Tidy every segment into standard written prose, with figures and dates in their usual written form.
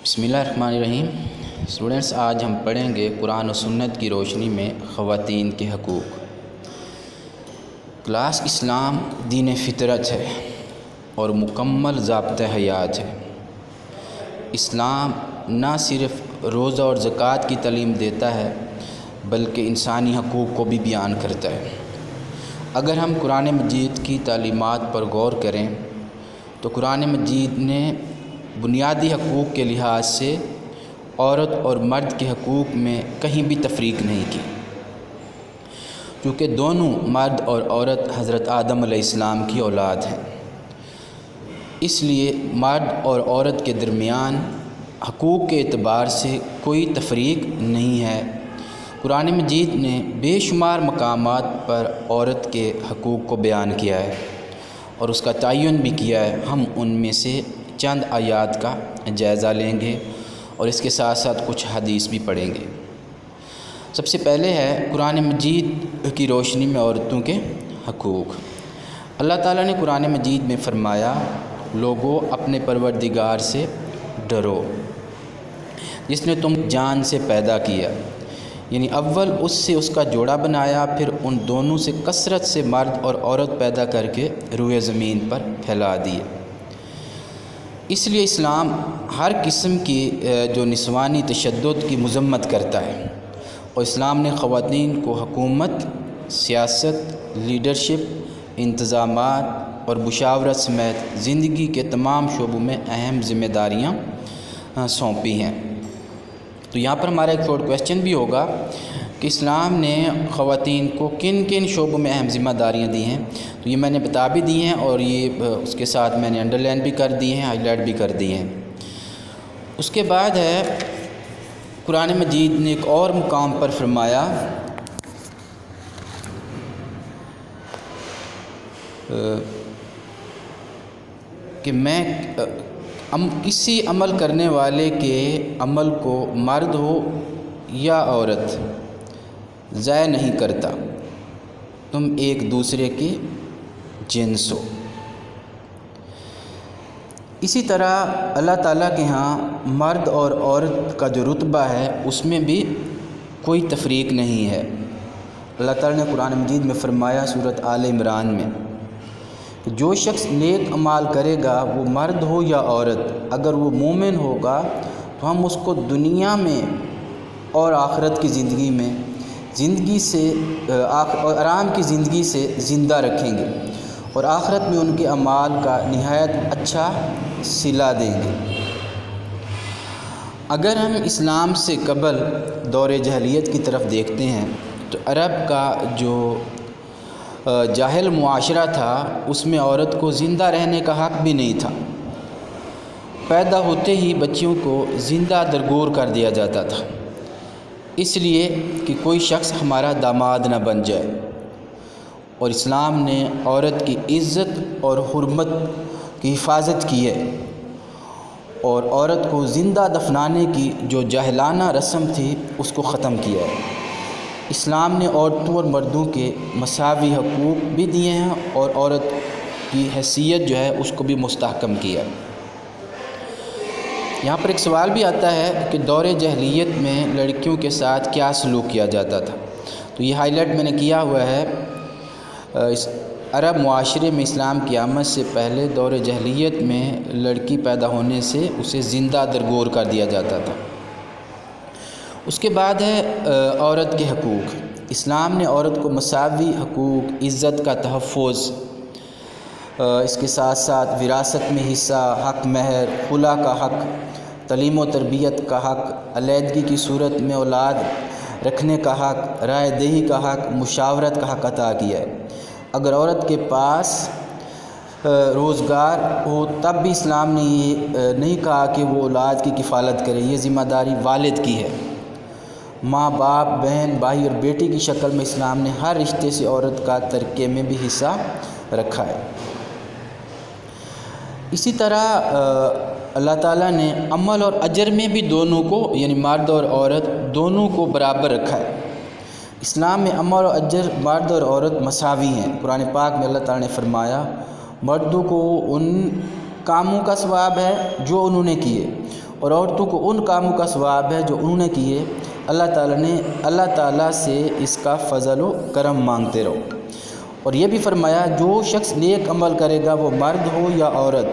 بسم اللہ الرحمن الرحیم۔ اسٹوڈنٹس، آج ہم پڑھیں گے قرآن و سنت کی روشنی میں خواتین کے حقوق۔ کلاس اسلام دین فطرت ہے اور مکمل ضابطہ حیات ہے۔ اسلام نہ صرف روزہ اور زکوٰۃ کی تعلیم دیتا ہے بلکہ انسانی حقوق کو بھی بیان کرتا ہے۔ اگر ہم قرآن مجید کی تعلیمات پر غور کریں تو قرآن مجید نے بنیادی حقوق کے لحاظ سے عورت اور مرد کے حقوق میں کہیں بھی تفریق نہیں کی، کیونکہ دونوں مرد اور عورت حضرت آدم علیہ السلام کی اولاد ہیں۔ اس لیے مرد اور عورت کے درمیان حقوق کے اعتبار سے کوئی تفریق نہیں ہے۔ قرآن مجید نے بے شمار مقامات پر عورت کے حقوق کو بیان کیا ہے اور اس کا تعین بھی کیا ہے۔ ہم ان میں سے چند آیات کا جائزہ لیں گے اور اس کے ساتھ ساتھ کچھ حدیث بھی پڑھیں گے۔ سب سے پہلے ہے قرآن مجید کی روشنی میں عورتوں کے حقوق۔ اللہ تعالیٰ نے قرآن مجید میں فرمایا، لوگو اپنے پروردگار سے ڈرو جس نے تم جان سے پیدا کیا، یعنی اول اس سے اس کا جوڑا بنایا، پھر ان دونوں سے کثرت سے مرد اور عورت پیدا کر کے روئے زمین پر پھیلا دیے۔ اس لیے اسلام ہر قسم کی جو نسوانی تشدد کی مذمت کرتا ہے، اور اسلام نے خواتین کو حکومت، سیاست، لیڈرشپ، انتظامات اور مشاورت سمیت زندگی کے تمام شعبوں میں اہم ذمہ داریاں سونپی ہیں۔ تو یہاں پر ہمارا ایک شارٹ کویسچن بھی ہوگا کہ اسلام نے خواتین کو کن کن شعبوں میں اہم ذمہ داریاں دی ہیں، تو یہ میں نے بتا بھی دی ہیں اور یہ اس کے ساتھ میں نے انڈر لائن بھی کر دی ہیں، ہائی لائٹ بھی کر دی ہیں۔ اس کے بعد ہے قرآن مجید نے ایک اور مقام پر فرمایا کہ میں کسی عمل کرنے والے کے عمل کو مرد ہو یا عورت ضائع نہیں کرتا، تم ایک دوسرے کی جنس ہو۔ اسی طرح اللہ تعالیٰ کے ہاں مرد اور عورت کا جو رتبہ ہے اس میں بھی کوئی تفریق نہیں ہے۔ اللہ تعالیٰ نے قرآن مجید میں فرمایا سورۃ آل عمران میں کہ جو شخص نیک اعمال کرے گا، وہ مرد ہو یا عورت، اگر وہ مومن ہوگا تو ہم اس کو دنیا میں اور آخرت کی زندگی سے آرام کی زندگی سے زندہ رکھیں گے اور آخرت میں ان کے اعمال کا نہایت اچھا صلہ دیں گے۔ اگر ہم اسلام سے قبل دور جاہلیت کی طرف دیکھتے ہیں تو عرب کا جو جاہل معاشرہ تھا اس میں عورت کو زندہ رہنے کا حق بھی نہیں تھا۔ پیدا ہوتے ہی بچیوں کو زندہ درگور کر دیا جاتا تھا، اس لیے کہ کوئی شخص ہمارا داماد نہ بن جائے، اور اسلام نے عورت کی عزت اور حرمت کی حفاظت کی ہے اور عورت کو زندہ دفنانے کی جو جاہلانہ رسم تھی اس کو ختم کیا ہے۔ اسلام نے عورتوں اور مردوں کے مساوی حقوق بھی دیے ہیں اور عورت کی حیثیت جو ہے اس کو بھی مستحکم کیا ہے۔ یہاں پر ایک سوال بھی آتا ہے کہ دور جاہلیت میں لڑکیوں کے ساتھ کیا سلوک کیا جاتا تھا، تو یہ ہائی لائٹ میں نے کیا ہوا ہے۔ اس عرب معاشرے میں اسلام کی آمد سے پہلے دور جاہلیت میں لڑکی پیدا ہونے سے اسے زندہ درگور کر دیا جاتا تھا۔ اس کے بعد ہے عورت کے حقوق۔ اسلام نے عورت کو مساوی حقوق، عزت کا تحفظ، اس کے ساتھ ساتھ وراثت میں حصہ، حق مہر، خلا کا حق، تعلیم و تربیت کا حق، علیحدگی کی صورت میں اولاد رکھنے کا حق، رائے دہی کا حق، مشاورت کا حق عطا کیا ہے۔ اگر عورت کے پاس روزگار ہو تب بھی اسلام نے یہ نہیں کہا کہ وہ اولاد کی کفالت کرے، یہ ذمہ داری والد کی ہے۔ ماں باپ، بہن، بھائی اور بیٹی کی شکل میں اسلام نے ہر رشتے سے عورت کا ترکے میں بھی حصہ رکھا ہے۔ اسی طرح اللہ تعالیٰ نے عمل اور اجر میں بھی دونوں کو، یعنی مرد اور عورت دونوں کو برابر رکھا ہے۔ اسلام میں عمل اور اجر مرد اور عورت مساوی ہیں۔ قرآن پاک میں اللہ تعالیٰ نے فرمایا، مردوں کو ان کاموں کا ثواب ہے جو انہوں نے کیے، اور عورتوں کو ان کاموں کا ثواب ہے جو انہوں نے کیے، اللہ تعالیٰ سے اس کا فضل و کرم مانگتے رہو۔ اور یہ بھی فرمایا جو شخص نیک عمل کرے گا وہ مرد ہو یا عورت،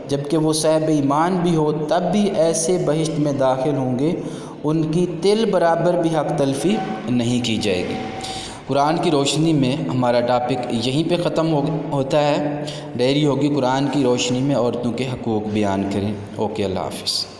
جبکہ وہ صاحب ایمان بھی ہو، تب بھی ایسے بہشت میں داخل ہوں گے ان کی تل برابر بھی حق تلفی نہیں کی جائے گی۔ قرآن کی روشنی میں ہمارا ٹاپک یہیں پہ ختم ہوتا ہے۔ ڈائری ہوگی قرآن کی روشنی میں عورتوں کے حقوق بیان کریں۔ اوکے، اللہ حافظ۔